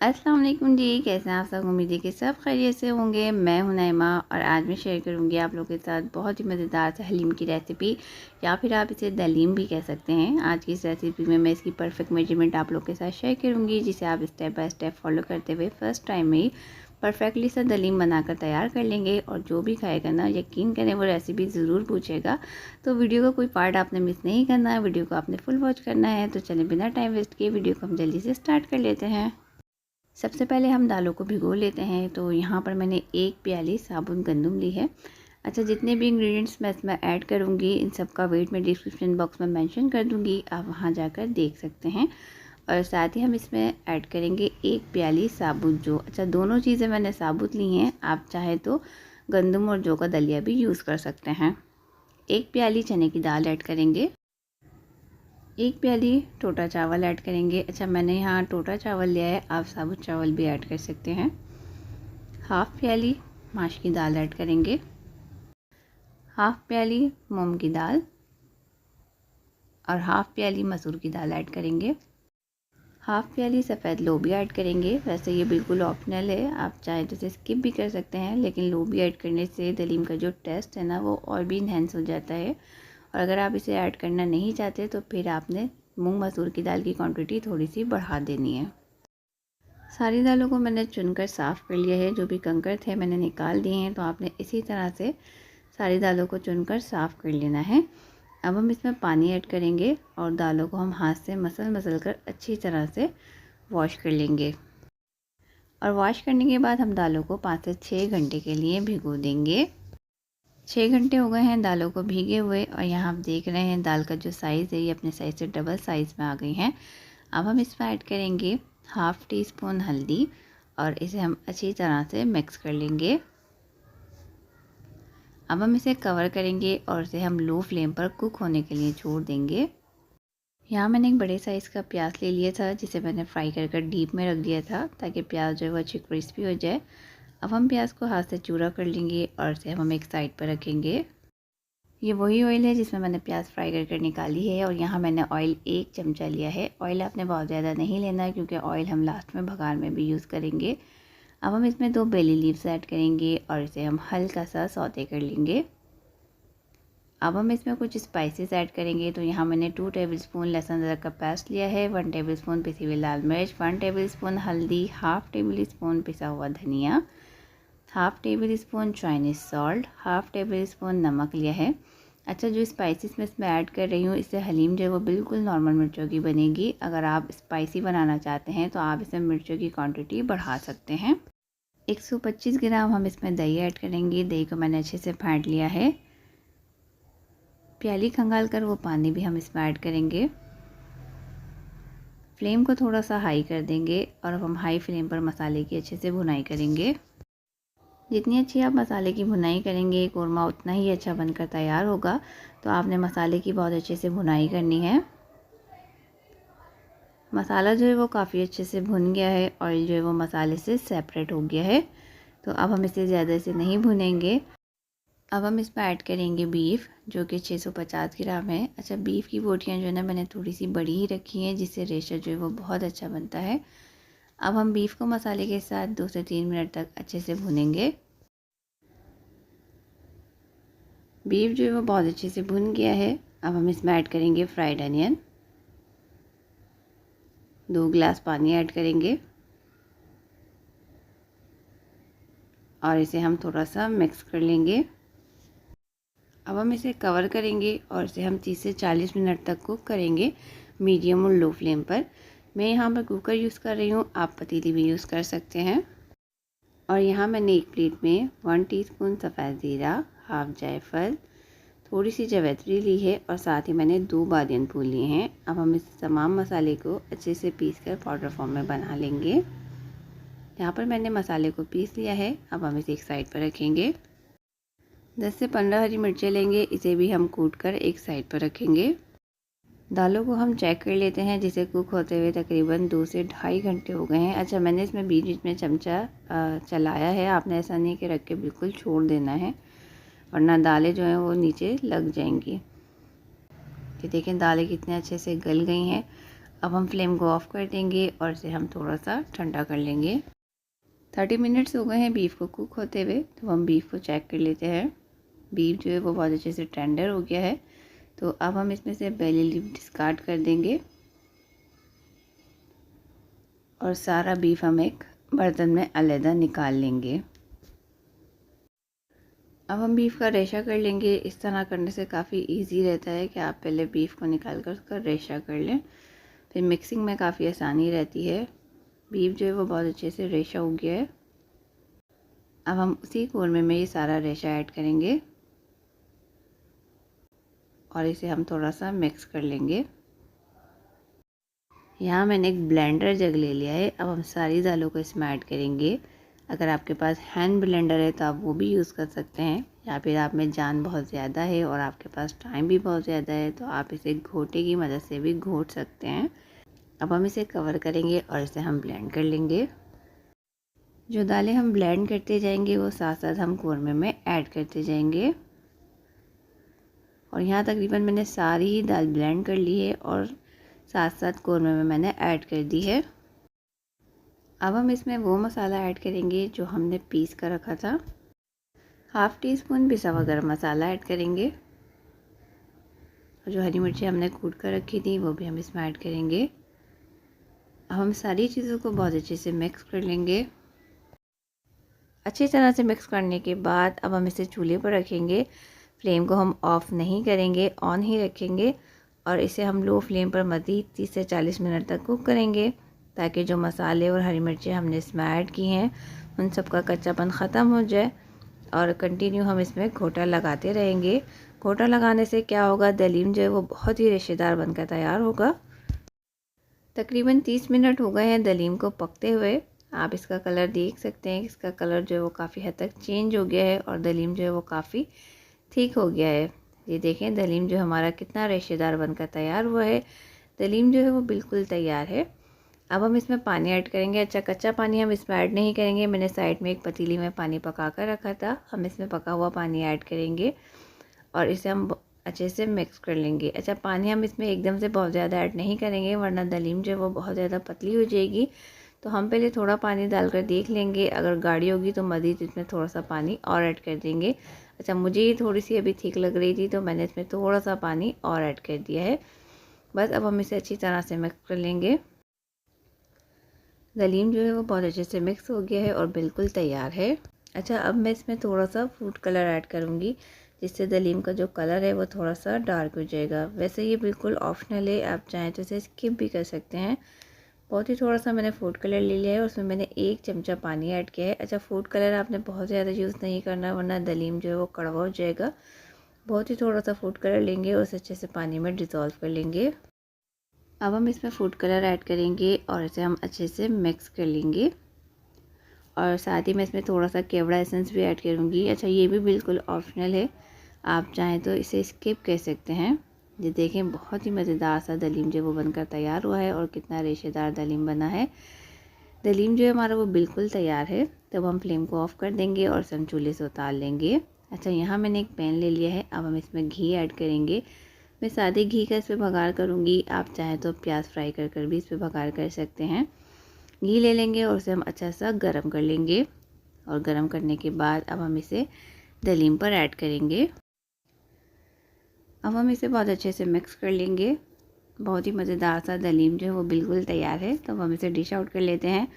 अस्सलाम वालेकुम जी, कैसे हैं आप सब। उम्मीद है कि सब खैरियत से होंगे। मैं हूं नईमा और आज मैं शेयर करूंगी आप लोगों के साथ बहुत ही मज़ेदार सा हलीम की रेसिपी, या फिर आप इसे दलीम भी कह सकते हैं। आज की इस रेसिपी में मैं इसकी परफेक्ट मेजरमेंट आप लोगों के साथ शेयर करूंगी, जिसे आप स्टेप बाय स्टेप फॉलो करते हुए फ़र्स्ट टाइम में ही परफेक्टली सा दलीम बनाकर तैयार कर लेंगे। और जो भी खाएगा ना, यकीन करें वो रेसिपी ज़रूर पूछेगा। तो वीडियो का कोई पार्ट आपने मिस नहीं करना है, वीडियो को आपने फुल वॉच करना है। तो चलें बिना टाइम वेस्ट किए वीडियो को हम जल्दी से स्टार्ट कर लेते हैं। सबसे पहले हम दालों को भिगो लेते हैं। तो यहाँ पर मैंने 1 प्याली साबुत गंदम ली है। अच्छा, जितने भी इंग्रेडिएंट्स मैं इसमें ऐड करूँगी इन सब का वेट मैं डिस्क्रिप्शन बॉक्स में मेंशन कर दूँगी, आप वहाँ जाकर देख सकते हैं। और साथ ही हम इसमें ऐड करेंगे 1 प्याली साबुत जौ। अच्छा, दोनों चीज़ें मैंने साबुत ली हैं, आप चाहे तो गंदम और जौ का दलिया भी यूज़ कर सकते हैं। 1 प्याली चने की दाल ऐड करेंगे। 1 प्याली टोटा चावल ऐड करेंगे। अच्छा, मैंने यहाँ टोटा चावल लिया है, आप साबुत चावल भी ऐड कर सकते हैं। हाफ़ प्याली माश की दाल ऐड करेंगे। हाफ़ प्याली मूंग की दाल और हाफ़ प्याली मसूर की दाल ऐड करेंगे। हाफ़ प्याली सफ़ेद लोबी ऐड करेंगे। वैसे ये बिल्कुल ऑप्शनल है, आप चाहे तो इसे स्किप भी कर सकते हैं, लेकिन लोबी ऐड करने से दलीम का जो टेस्ट है ना, वो और भी इन्हेंस हो जाता है। और अगर आप इसे ऐड करना नहीं चाहते तो फिर आपने मूंग मसूर की दाल की क्वांटिटी थोड़ी सी बढ़ा देनी है। सारी दालों को मैंने चुनकर साफ़ कर लिया है, जो भी कंकड़ थे मैंने निकाल दिए हैं। तो आपने इसी तरह से सारी दालों को चुनकर साफ़ कर लेना है। अब हम इसमें पानी ऐड करेंगे और दालों को हम हाथ से मसल कर अच्छी तरह से वॉश कर लेंगे। और वॉश करने के बाद हम दालों को 5 से 6 घंटे के लिए भिगो देंगे। 6 घंटे हो गए हैं दालों को भीगे हुए, और यहाँ आप देख रहे हैं दाल का जो साइज़ है ये अपने साइज़ से डबल साइज़ में आ गई हैं। अब हम इसमें ऐड करेंगे हाफ़ टी स्पून हल्दी और इसे हम अच्छी तरह से मिक्स कर लेंगे। अब हम इसे कवर करेंगे और इसे हम लो फ्लेम पर कुक होने के लिए छोड़ देंगे। यहाँ मैंने एक बड़े साइज़ का प्याज ले लिया था, जिसे मैंने फ्राई कर डीप में रख दिया था ताकि प्याज जो है वो अच्छी क्रिस्पी हो जाए। अब हम प्याज को हाथ से चूरा कर लेंगे और इसे हम एक साइड पर रखेंगे। ये वही ऑयल है जिसमें मैंने प्याज फ्राई कर निकाली है, और यहाँ मैंने ऑयल 1 चमचा लिया है। ऑयल आपने बहुत ज़्यादा नहीं लेना है, क्योंकि ऑयल हम लास्ट में भगार में भी यूज़ करेंगे। अब हम इसमें 2 बेली लीव्स ऐड करेंगे और इसे हम हल्का सा सौते कर लेंगे। अब हम इसमें कुछ स्पाइसेस ऐड करेंगे। तो यहाँ मैंने 2 टेबलस्पून लहसुन अदरक का पेस्ट लिया है, 1 टेबलस्पून पिसी हुई लाल मिर्च, 1 टेबलस्पून हल्दी, हाफ़ टेबल स्पून पिसा हुआ धनिया, half table spoon Chinese salt, half table spoon नमक लिया है। अच्छा, जो स्पाइसेस मैं इसमें ऐड कर रही हूँ, इससे हलीम जो है वो बिल्कुल नॉर्मल मिर्चों की बनेगी। अगर आप स्पाइसी बनाना चाहते हैं तो आप इसमें मिर्चों की क्वांटिटी बढ़ा सकते हैं। 125 ग्राम हम इसमें दही ऐड करेंगे। दही को मैंने अच्छे से फेंट लिया है। प्याली खंगाल कर वो पानी भी हम इसमें ऐड करेंगे। फ्लेम को थोड़ा सा हाई कर देंगे और अब हम हाई फ्लेम पर मसाले की अच्छे से भुनाई करेंगे। जितनी अच्छी आप मसाले की भुनाई करेंगे, कोरमा उतना ही अच्छा बनकर तैयार होगा। तो आपने मसाले की बहुत अच्छे से भुनाई करनी है। मसाला जो है वो काफ़ी अच्छे से भुन गया है, ऑयल जो है वो मसाले से सेपरेट हो गया है। तो अब हम इसे ज़्यादा से नहीं भुनेंगे। अब हम इसमें ऐड करेंगे बीफ, जो कि 650 ग्राम है। अच्छा, बीफ की बोटियाँ जो है ना मैंने थोड़ी सी बड़ी ही रखी हैं, जिससे रेशा जो है वो बहुत अच्छा बनता है। अब हम बीफ को मसाले के साथ 2 से 3 मिनट तक अच्छे से भुनेंगे। बीफ जो है वो बहुत अच्छे से भुन गया है। अब हम इसमें ऐड करेंगे फ्राइड अनियन, 2 गिलास पानी ऐड करेंगे और इसे हम थोड़ा सा मिक्स कर लेंगे। अब हम इसे कवर करेंगे और इसे हम 30 से 40 मिनट तक कुक करेंगे, मीडियम और लो फ्लेम पर। मैं यहाँ पर कुकर यूज़ कर रही हूँ, आप पतीली भी यूज़ कर सकते हैं। और यहाँ मैंने एक प्लेट में 1 टीस्पून सफ़ेद ज़ीरा, हाफ जायफल, थोड़ी सी जावित्री ली है और साथ ही मैंने 2 बादियान फूल लिए हैं। अब हम इस तमाम मसाले को अच्छे से पीसकर पाउडर फॉर्म में बना लेंगे। यहाँ पर मैंने मसाले को पीस लिया है। अब हम इसे एक साइड पर रखेंगे। 10 से 15 हरी मिर्चें लेंगे, इसे भी हम कूट कर एक साइड पर रखेंगे। दालों को हम चेक कर लेते हैं, जिसे कुक होते हुए तकरीबन 2 से ढाई घंटे हो गए हैं। अच्छा, मैंने इसमें बीच बीच में चमचा चलाया है, आपने ऐसा नहीं कि रख के बिल्कुल छोड़ देना है, वरना दालें जो हैं वो नीचे लग जाएंगी। कि देखें दालें कितने अच्छे से गल गई हैं। अब हम फ्लेम को ऑफ़ कर देंगे और इसे हम थोड़ा सा ठंडा कर लेंगे। 30 मिनट्स हो गए हैं बीफ को कुक होते हुए, तो हम बीफ को चेक कर लेते हैं। बीफ जो है वो बहुत अच्छे से टेंडर हो गया है। तो अब हम इसमें से बेली लीफ डिस्कार्ड कर देंगे और सारा बीफ हम एक बर्तन में अलग निकाल लेंगे। अब हम बीफ का रेशा कर लेंगे। इस तरह करने से काफ़ी इजी रहता है कि आप पहले बीफ को निकाल कर उसका रेशा कर लें, फिर मिक्सिंग में काफ़ी आसानी रहती है। बीफ जो है वो बहुत अच्छे से रेशा हो गया है। अब हम उसी कौरमे में ये सारा रेशा ऐड करेंगे और इसे हम थोड़ा सा मिक्स कर लेंगे। यहाँ मैंने एक ब्लेंडर जग ले लिया है। अब हम सारी दालों को इसमें ऐड करेंगे। अगर आपके पास हैंड ब्लेंडर है तो आप वो भी यूज़ कर सकते हैं, या फिर आप में जान बहुत ज़्यादा है और आपके पास टाइम भी बहुत ज़्यादा है तो आप इसे घोटे की मदद से भी घोट सकते हैं। अब हम इसे कवर करेंगे और इसे हम ब्लेंड कर लेंगे। जो दालें हम ब्लेंड करते जाएंगे वो साथ साथ हम कौरमे में ऐड करते जाएंगे। और यहाँ तकरीबन मैंने सारी ही दाल ब्लेंड कर ली है और साथ साथ कौरमे में मैंने ऐड कर दी है। अब हम इसमें वो मसाला ऐड करेंगे जो हमने पीस कर रखा था। हाफ़ टी स्पून पिसा हुआ गरम मसाला ऐड करेंगे और जो हरी मिर्ची हमने कूट कर रखी थी वो भी हम इसमें ऐड करेंगे। अब हम सारी चीज़ों को बहुत अच्छे से मिक्स कर लेंगे। अच्छी तरह से मिक्स करने के बाद अब हम इसे चूल्हे पर रखेंगे। फ्लेम को हम ऑफ़ नहीं करेंगे, ऑन ही रखेंगे और इसे हम लो फ्लेम पर मज़ीद 30 से 40 मिनट तक कुक करेंगे, ताकि जो मसाले और हरी मिर्चें हमने इसमें ऐड की हैं उन सब का कच्चापन ख़त्म हो जाए। और कंटिन्यू हम इसमें घोटा लगाते रहेंगे। घोटा लगाने से क्या होगा, दलीम जो है वो बहुत ही रेशेदार बनकर तैयार होगा। तकरीबन 30 मिनट हो गए हैं दलीम को पकते हुए। आप इसका कलर देख सकते हैं, इसका कलर जो है वो काफ़ी हद तक चेंज हो गया है और दलीम जो है वो काफ़ी ठीक हो गया है। ये देखें दलीम जो हमारा कितना रेशेदार बनकर तैयार हुआ है। दलीम जो है वो बिल्कुल तैयार है। अब हम इसमें पानी ऐड करेंगे। अच्छा, कच्चा पानी हम इसमें ऐड नहीं करेंगे। मैंने साइड में एक पतीली में पानी पका कर रखा था, हम इसमें पका हुआ पानी ऐड करेंगे और इसे हम अच्छे से मिक्स कर लेंगे। अच्छा, पानी हम इसमें एकदम से बहुत ज़्यादा ऐड नहीं करेंगे वरना दलीम जो है वो बहुत ज़्यादा पतली हो जाएगी। तो हम पहले थोड़ा पानी डालकर देख लेंगे, अगर गाढ़ी होगी तो मज़ीद इसमें थोड़ा सा पानी और ऐड कर देंगे। अच्छा, मुझे ये थोड़ी सी अभी ठीक लग रही थी तो मैंने इसमें थोड़ा सा पानी और ऐड कर दिया है। बस अब हम इसे अच्छी तरह से मिक्स कर लेंगे। दलीम जो है वो बहुत अच्छे से मिक्स हो गया है और बिल्कुल तैयार है। अच्छा, अब मैं इसमें थोड़ा सा फूड कलर ऐड करूँगी, जिससे दलीम का जो कलर है वो थोड़ा सा डार्क हो जाएगा। वैसे ये बिल्कुल ऑप्शनल है, आप चाहें तो इसे स्किप भी कर सकते हैं। बहुत ही थोड़ा सा मैंने फूड कलर ले लिया है और उसमें मैंने 1 चमचा पानी ऐड किया है। अच्छा, फूड कलर आपने बहुत ज़्यादा यूज़ नहीं करना वरना दलीम जो है वो कड़वा हो जाएगा। बहुत ही थोड़ा सा फूड कलर लेंगे और उसे अच्छे से पानी में डिज़ोल्व कर लेंगे। अब हम इसमें फूड कलर ऐड करेंगे और इसे हम अच्छे से मिक्स कर लेंगे और साथ ही मैं इसमें थोड़ा सा केवड़ा एसेंस भी ऐड करूँगी। अच्छा, ये भी बिल्कुल ऑप्शनल है, आप चाहें तो इसे स्किप कर सकते हैं। ये देखें बहुत ही मज़ेदार सा दलीम जो वो बनकर तैयार हुआ है और कितना रेशेदार दलीम बना है। दलीम जो है हमारा वो बिल्कुल तैयार है। तब हम फ्लेम को ऑफ़ कर देंगे और इसे हम चूल्हे से उतार लेंगे। अच्छा, यहाँ मैंने एक पैन ले लिया है। अब हम इसमें घी ऐड करेंगे। मैं सादे घी का इस पर भगार करूँगी, आप चाहें तो प्याज फ्राई कर कर भी इस पर भगार कर सकते हैं। घी ले लेंगे और उसे हम अच्छा सा गरम कर लेंगे और गरम करने के बाद अब हम इसे दलीम पर ऐड करेंगे। अब हम इसे बहुत अच्छे से मिक्स कर लेंगे। बहुत ही मज़ेदार सा दलीम जो है वो बिल्कुल तैयार है। तो अब हम इसे डिश आउट कर लेते हैं।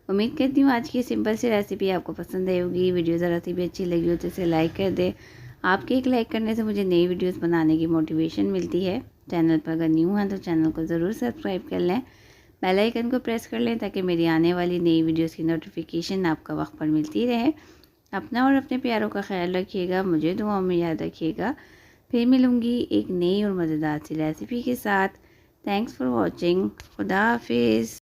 उम्मीद करती हूँ आज की सिंपल सी रेसिपी आपको पसंद आई होगी। वीडियो ज़रा सी भी अच्छी लगी हो तो इसे लाइक कर दें। आपके एक लाइक करने से मुझे नई वीडियोस बनाने की मोटिवेशन मिलती है। चैनल पर अगर न्यू हैं तो चैनल को ज़रूर सब्सक्राइब कर लें, बेल आइकन को प्रेस कर लें ताकि मेरी आने वाली नई वीडियोस की नोटिफिकेशन आपका वक्त पर मिलती रहे। अपना और अपने प्यारों का ख्याल रखिएगा, मुझे दुआओं में याद रखिएगा। फिर मिलूँगी एक नई और मज़ेदार सी रेसिपी के साथ। Thanks for watching. खुदा हाफिज़।